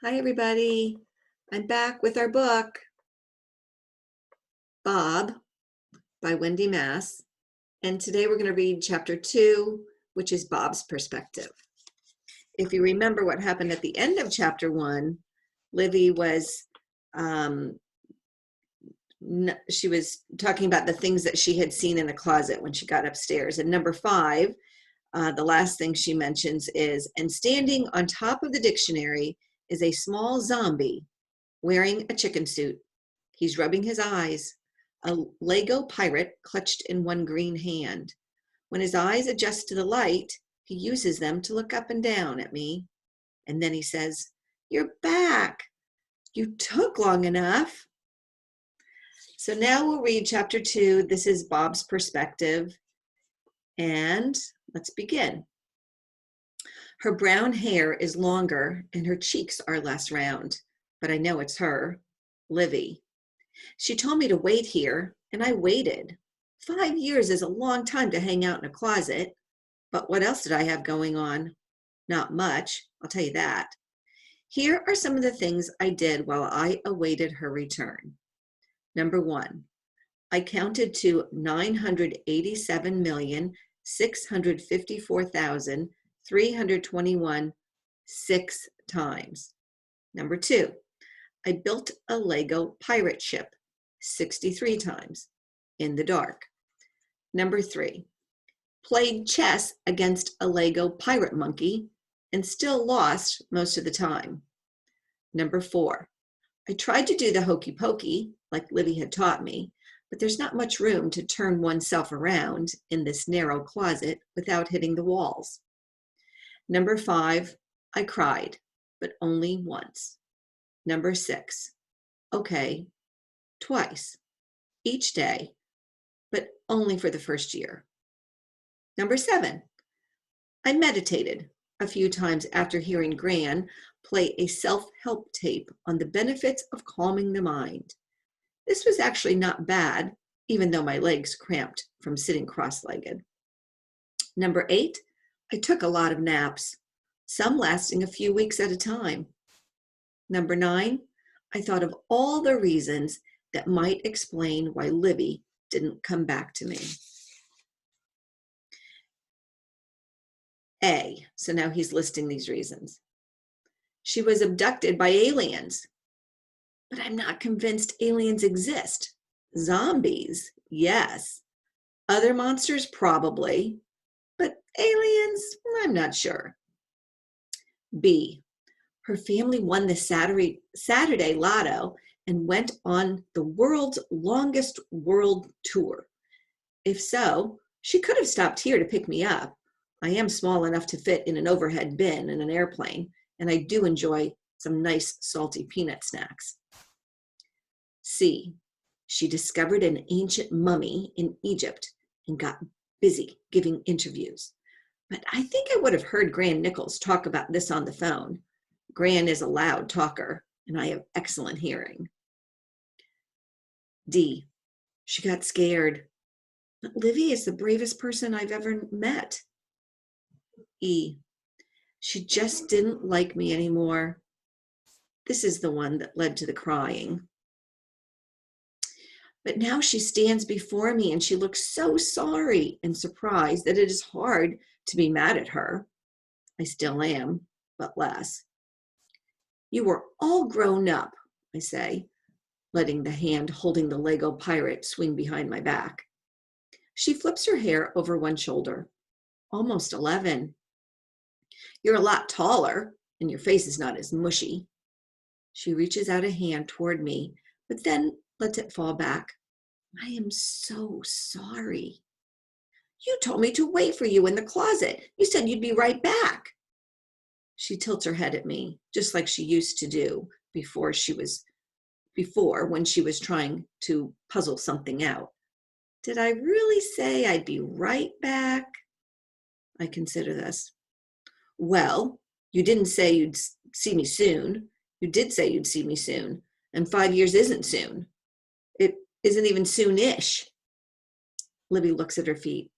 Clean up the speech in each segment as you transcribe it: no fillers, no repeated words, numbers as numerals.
Hi, everybody. I'm back with our book, Bob by Wendy Mass. And today we're going to read chapter 2, which is Bob's perspective. If you remember what happened at the end of chapter 1, Livy was, she was talking about the things that she had seen in the closet when she got upstairs. And number 5, the last thing she mentions is, and standing on top of the dictionary is a small zombie wearing a chicken suit. He's rubbing his eyes, a Lego pirate clutched in one green hand. When his eyes adjust to the light, he uses them to look up and down at me. And then he says, "You're back. You took long enough." So now we'll read chapter 2. This is Bob's perspective. And let's begin. Her brown hair is longer and her cheeks are less round, but I know it's her, Livy. She told me to wait here, and I waited. 5 years is a long time to hang out in a closet, but what else did I have going on? Not much, I'll tell you that. Here are some of the things I did while I awaited her return. Number 1, I counted to 987,654,321 6 times. Number 2, I built a Lego pirate ship 63 times in the dark. Number 3, played chess against a Lego pirate monkey and still lost most of the time. Number 4, I tried to do the hokey pokey like Livy had taught me, but there's not much room to turn oneself around in this narrow closet without hitting the walls. Number 5, I cried, but only once. Number 6, okay, twice, each day, but only for the first year. Number 7, I meditated a few times after hearing Gran play a self-help tape on the benefits of calming the mind. This was actually not bad, even though my legs cramped from sitting cross-legged. Number 8, I took a lot of naps, some lasting a few weeks at a time. Number 9, I thought of all the reasons that might explain why Livy didn't come back to me. A, so now he's listing these reasons. She was abducted by aliens, but I'm not convinced aliens exist. Zombies, yes. Other monsters, probably, but aliens, I'm not sure. B, her family won the Saturday Lotto and went on the world's longest world tour. If so, she could have stopped here to pick me up. I am small enough to fit in an overhead bin in an airplane, and I do enjoy some nice salty peanut snacks. C, she discovered an ancient mummy in Egypt and got busy giving interviews. But I think I would have heard Gran Nichols talk about this on the phone. Gran is a loud talker, and I have excellent hearing. D, she got scared. But Livy is the bravest person I've ever met. E, she just didn't like me anymore. This is the one that led to the crying. But now she stands before me and she looks so sorry and surprised that it is hard to be mad at her. I still am, but less. You were all grown up, I say, letting the hand holding the Lego pirate swing behind my back. She flips her hair over one shoulder. Almost 11. You're a lot taller, and your face is not as mushy. She reaches out a hand toward me, but then lets it fall back. I am so sorry. You told me to wait for you in the closet. You said you'd be right back. She tilts her head at me, just like she used to do before when she was trying to puzzle something out. Did I really say I'd be right back? I consider this. Well, you didn't say you'd see me soon. You did say you'd see me soon, and 5 years isn't soon. It isn't even soon-ish. Livy looks at her feet.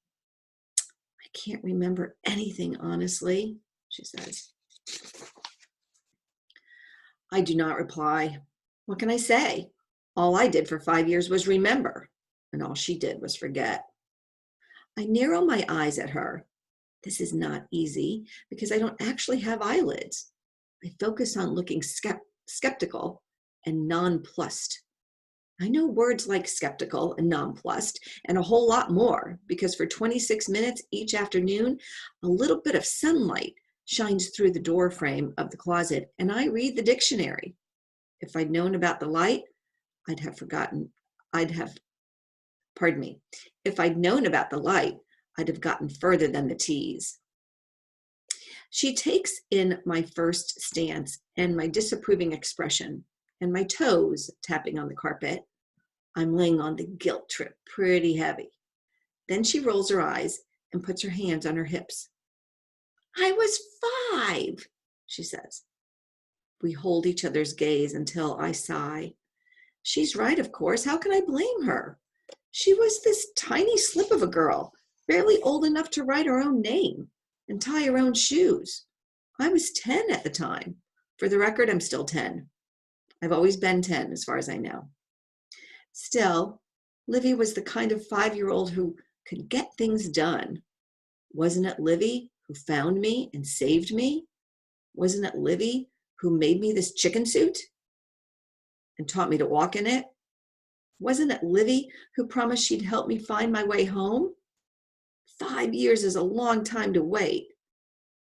I can't remember anything, honestly, she says. I do not reply. What can I say? All I did for 5 years was remember, and all she did was forget. I narrow my eyes at her. This is not easy because I don't actually have eyelids. I focus on looking skeptical and nonplussed. I know words like skeptical and nonplussed and a whole lot more because for 26 minutes each afternoon, a little bit of sunlight shines through the door frame of the closet and I read the dictionary. If I'd known about the light, I'd have forgotten, I'd have, pardon me, if I'd known about the light, I'd have gotten further than the T's. She takes in my first stance and my disapproving expression and my toes tapping on the carpet. I'm laying on the guilt trip pretty heavy. Then she rolls her eyes and puts her hands on her hips. I was 5, she says. We hold each other's gaze until I sigh. She's right, of course. How can I blame her? She was this tiny slip of a girl, barely old enough to write her own name and tie her own shoes. I was 10 at the time. For the record, I'm still 10. I've always been 10 as far as I know. Still, Livy was the kind of 5-year-old who could get things done. Wasn't it Livy who found me and saved me? Wasn't it Livy who made me this chicken suit and taught me to walk in it? Wasn't it Livy who promised she'd help me find my way home? 5 years is a long time to wait,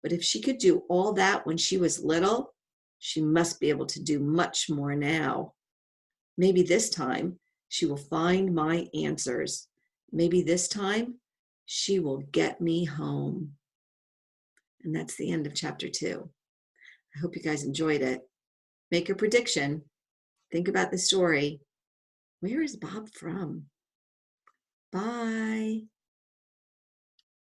but if she could do all that when she was little, she must be able to do much more now. Maybe this time she will find my answers. Maybe this time she will get me home. And that's the end of chapter 2. I hope you guys enjoyed it. Make a prediction. Think about the story. Where is Bob from? Bye.